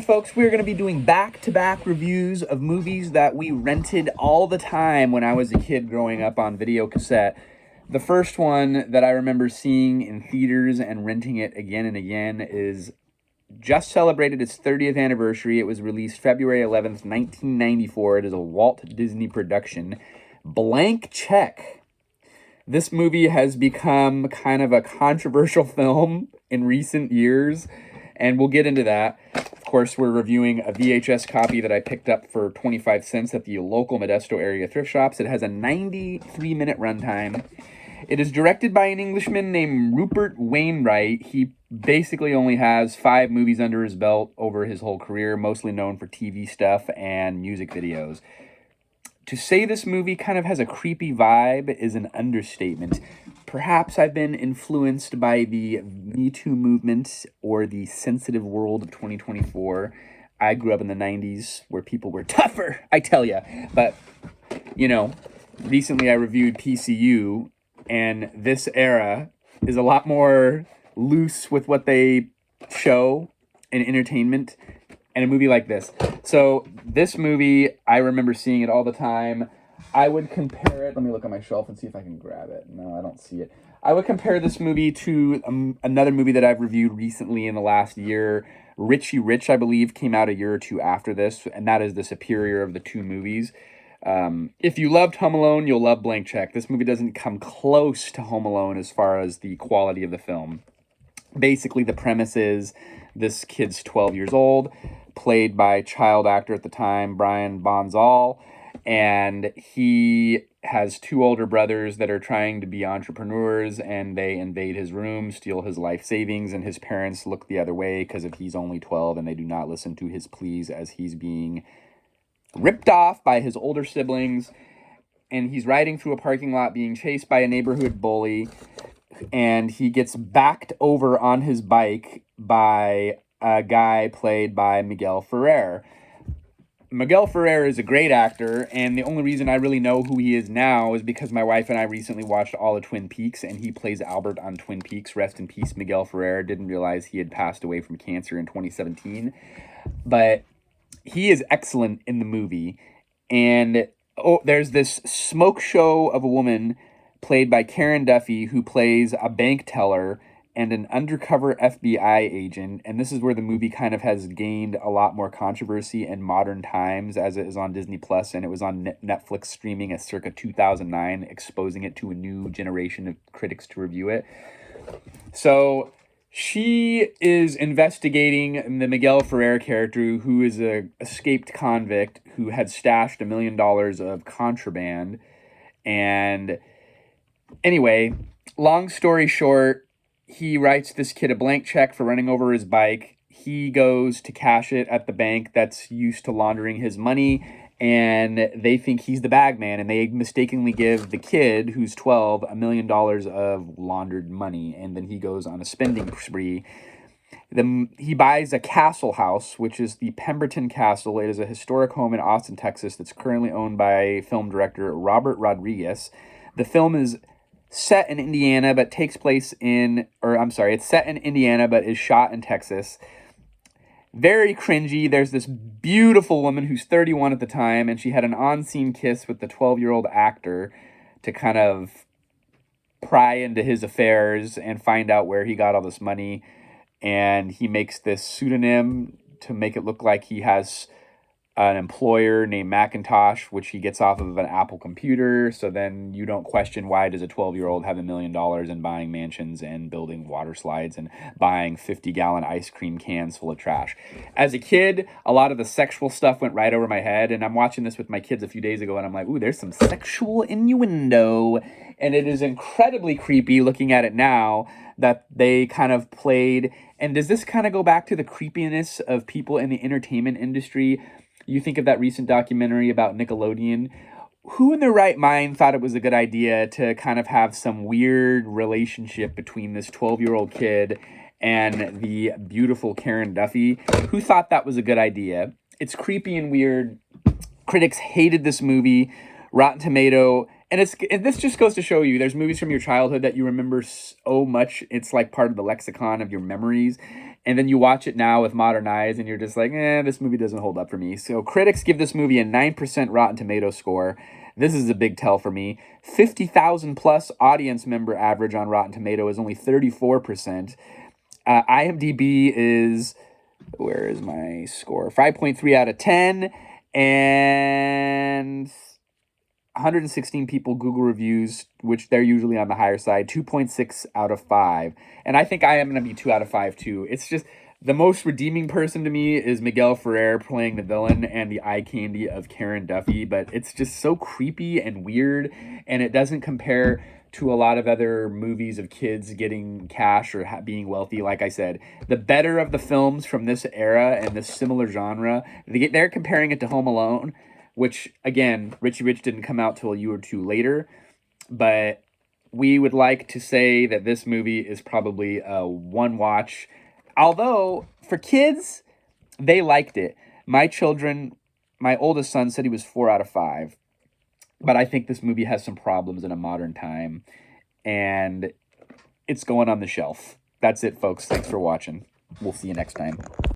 Folks, we're going to be doing back-to-back reviews of movies that we rented all the time when I was a kid growing up on video cassette. The first one that I remember seeing in theaters and renting it again and again is just celebrated its 30th anniversary. It was released February 11th, 1994. It is a Walt Disney production. Blank Check. This movie has become kind of a controversial film in recent years, and we'll get into that. Of course, we're reviewing a VHS copy that I picked up for 25 cents at the local Modesto area thrift shops. It has a 93-minute runtime. It is directed by an Englishman named Rupert Wainwright. He basically only has 5 movies under his belt over his whole career, mostly known for TV stuff and music videos. To say this movie kind of has a creepy vibe is an understatement. Perhaps I've been influenced by the Me Too movement or the sensitive world of 2024. I grew up in the 90s where people were tougher, I tell ya. But, recently I reviewed PCU, and this era is a lot more loose with what they show in entertainment and a movie like this. So this movie, I remember seeing it all the time. I would compare it. Let me look on my shelf and see if I can grab it. No, I don't see it. I would compare this movie to another movie that I've reviewed recently in the last year. Richie Rich, I believe, came out a year or two after this, and that is the superior of the two movies. If you loved Home Alone, you'll love Blank Check. This movie doesn't come close to Home Alone as far as the quality of the film. Basically, the premise is this kid's 12 years old, played by child actor at the time, Brian Bonzal, and he has 2 older brothers that are trying to be entrepreneurs, and they invade his room, steal his life savings, and his parents look the other way because if he's only 12 and they do not listen to his pleas as he's being ripped off by his older siblings, and he's riding through a parking lot being chased by a neighborhood bully, and he gets backed over on his bike by a guy played by Miguel Ferrer. Miguel Ferrer is a great actor, and the only reason I really know who he is now is because my wife and I recently watched all of Twin Peaks, and he plays Albert on Twin Peaks. Rest in peace, Miguel Ferrer. Didn't realize he had passed away from cancer in 2017. But he is excellent in the movie, and there's this smoke show of a woman played by Karen Duffy who plays a bank teller and an undercover FBI agent, and this is where the movie kind of has gained a lot more controversy in modern times as it is on Disney Plus, and it was on Netflix streaming at circa 2009, exposing it to a new generation of critics to review it. So she is investigating the Miguel Ferrer character, who is a escaped convict who had stashed $1 million of contraband. And anyway, long story short, he writes this kid a blank check for running over his bike. He goes to cash it at the bank that's used to laundering his money, and they think he's the bag man, and they mistakenly give the kid, who's 12, $1 million of laundered money, and then he goes on a spending spree. Then he buys a castle house, which is the Pemberton Castle. It is a historic home in Austin, Texas, that's currently owned by film director Robert Rodriguez. The film is set in Indiana, but it's set in Indiana, but is shot in Texas. Very cringy. There's this beautiful woman who's 31 at the time, and she had an on-scene kiss with the 12-year-old actor to kind of pry into his affairs and find out where he got all this money. And he makes this pseudonym to make it look like he has an employer named Macintosh, which he gets off of an Apple computer. So then you don't question, why does a 12-year-old have $1 million and buying mansions and building water slides and buying 50-gallon ice cream cans full of trash. As a kid, a lot of the sexual stuff went right over my head, and I'm watching this with my kids a few days ago, and I'm like, ooh, there's some sexual innuendo. And it is incredibly creepy looking at it now that they kind of played. And does this kind of go back to the creepiness of people in the entertainment industry? You think of that recent documentary about Nickelodeon. Who in their right mind thought it was a good idea to kind of have some weird relationship between this 12-year-old kid and the beautiful Karen Duffy? Who thought that was a good idea? It's creepy and weird. Critics hated this movie. Rotten Tomato. And this just goes to show you, there's movies from your childhood that you remember so much, it's like part of the lexicon of your memories. And then you watch it now with modern eyes and you're just like, this movie doesn't hold up for me. So critics give this movie a 9% Rotten Tomato score. This is a big tell for me. 50,000 plus audience member average on Rotten Tomato is only 34%. IMDb is, where is my score? 5.3 out of 10. And 116 people Google reviews, which they're usually on the higher side, 2.6 out of 5. And I think I am going to be 2 out of 5 too. It's just the most redeeming person to me is Miguel Ferrer playing the villain and the eye candy of Karen Duffy, but it's just so creepy and weird, and it doesn't compare to a lot of other movies of kids getting cash or being wealthy. Like I said, the better of the films from this era and this similar genre, they're comparing it to Home Alone, which, again, Richie Rich didn't come out till a year or two later, but we would like to say that this movie is probably a one watch. Although, for kids, they liked it. My oldest son said he was 4 out of 5. But I think this movie has some problems in a modern time, and it's going on the shelf. That's it, folks. Thanks for watching. We'll see you next time.